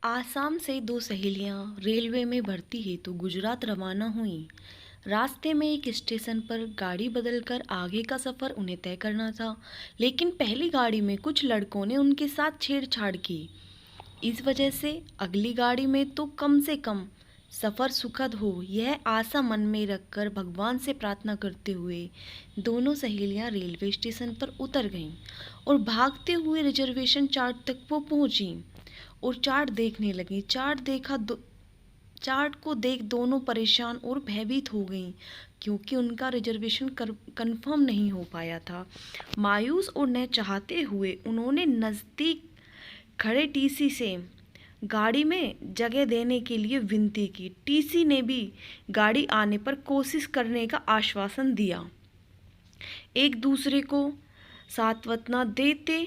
आसाम से दो सहेलियां रेलवे में भर्ती हेतु गुजरात रवाना हुईं। रास्ते में एक स्टेशन पर गाड़ी बदलकर आगे का सफ़र उन्हें तय करना था, लेकिन पहली गाड़ी में कुछ लड़कों ने उनके साथ छेड़छाड़ की। इस वजह से अगली गाड़ी में तो कम से कम सफ़र सुखद हो, यह आशा मन में रखकर भगवान से प्रार्थना करते हुए दोनों सहेलियां रेलवे स्टेशन पर उतर गईं और भागते हुए रिजर्वेशन चार्ट तक वो पहुंची और चार्ट देखने लगी। चार्ट को देख दोनों परेशान और भयभीत हो गईं, क्योंकि उनका रिजर्वेशन कंफर्म नहीं हो पाया था। मायूस और न चाहते हुए उन्होंने नज़दीक खड़े टीसी से गाड़ी में जगह देने के लिए विनती की। टीसी ने भी गाड़ी आने पर कोशिश करने का आश्वासन दिया। एक दूसरे को सांत्वना देते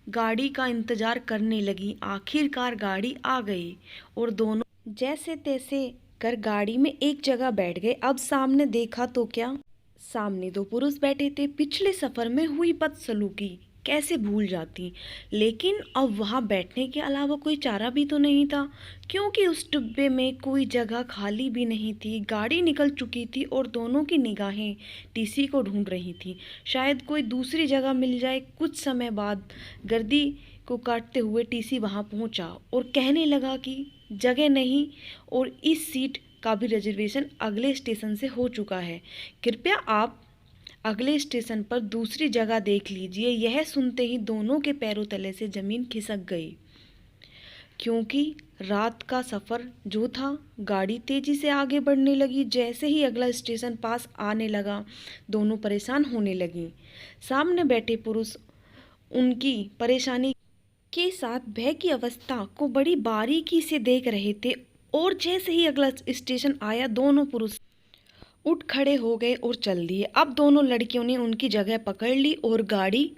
गाड़ी का इंतजार करने लगी। आखिरकार गाड़ी आ गई और दोनों जैसे तैसे कर गाड़ी में एक जगह बैठ गए। अब सामने देखा तो क्या, सामने दो पुरुष बैठे थे। पिछले सफर में हुई बदसलूकी कैसे भूल जाती, लेकिन अब वहां बैठने के अलावा कोई चारा भी तो नहीं था, क्योंकि उस डिब्बे में कोई जगह खाली भी नहीं थी। गाड़ी निकल चुकी थी और दोनों की निगाहें टीसी को ढूंढ रही थी, शायद कोई दूसरी जगह मिल जाए। कुछ समय बाद गर्दी को काटते हुए टीसी वहां पहुंचा और कहने लगा कि जगह नहीं और इस सीट का भी रिजर्वेशन अगले स्टेशन से हो चुका है, कृपया आप अगले स्टेशन पर दूसरी जगह देख लीजिए। यह सुनते ही दोनों के पैरों तले से जमीन खिसक गई, क्योंकि रात का सफ़र जो था, गाड़ी तेजी से आगे बढ़ने लगी। जैसे ही अगला स्टेशन पास आने लगा, दोनों परेशान होने लगी। सामने बैठे पुरुष उनकी परेशानी के साथ भय की अवस्था को बड़ी बारीकी से देख रहे थे, और जैसे ही अगला स्टेशन आया, दोनों पुरुष उठ खड़े हो गए और चल दिए। अब दोनों लड़कियों ने उनकी जगह पकड़ ली और गाड़ी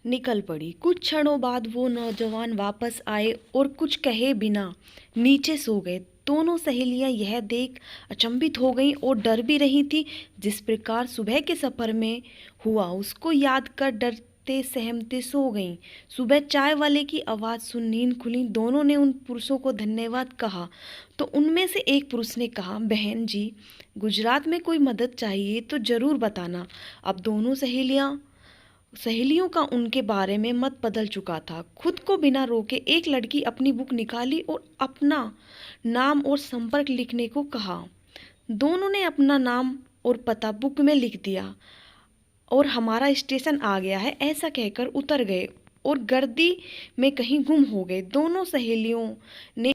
निकल पड़ी। कुछ क्षणों बाद वो नौजवान वापस आए और कुछ कहे बिना नीचे सो गए। दोनों सहेलियां यह देख अचंभित हो गईं और डर भी रही थी। जिस प्रकार सुबह के सफर में हुआ, उसको याद कर डरते सहमते सो गईं। सुबह चाय वाले की आवाज़ सुन नींद खुली। दोनों ने उन पुरुषों को धन्यवाद कहा तो उनमें से एक पुरुष ने कहा, बहन जी, गुजरात में कोई मदद चाहिए तो ज़रूर बताना। अब दोनों सहेलियों का उनके बारे में मत बदल चुका था। खुद को बिना रोके एक लड़की अपनी बुक निकाली और अपना नाम और संपर्क लिखने को कहा। दोनों ने अपना नाम और पता बुक में लिख दिया और हमारा स्टेशन आ गया है ऐसा कहकर उतर गए और गर्दी में कहीं गुम हो गए। दोनों सहेलियों ने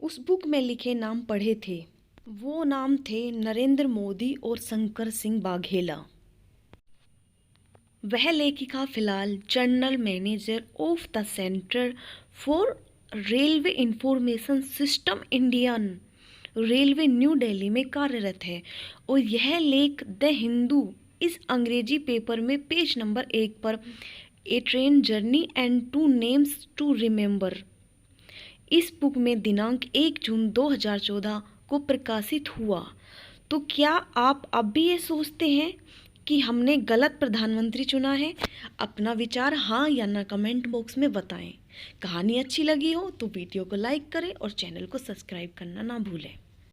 उस बुक में लिखे नाम पढ़े थे। वो नाम थे नरेंद्र मोदी और शंकर सिंह बाघेला। वह लेखिका फिलहाल general manager of the centre for railway information system Indian railway new Delhi में कार्यरत है, और यह लेख द हिंदू इस अंग्रेजी पेपर में पेज नंबर 1 पर a train journey and two names to remember, इस बुक में दिनांक 1 जून 2014 को प्रकाशित हुआ। तो क्या आप अब भी ये सोचते हैं कि हमने गलत प्रधानमंत्री चुना है? अपना विचार हाँ या ना कमेंट बॉक्स में बताएं। कहानी अच्छी लगी हो तो वीडियो को लाइक करें और चैनल को सब्सक्राइब करना ना भूलें।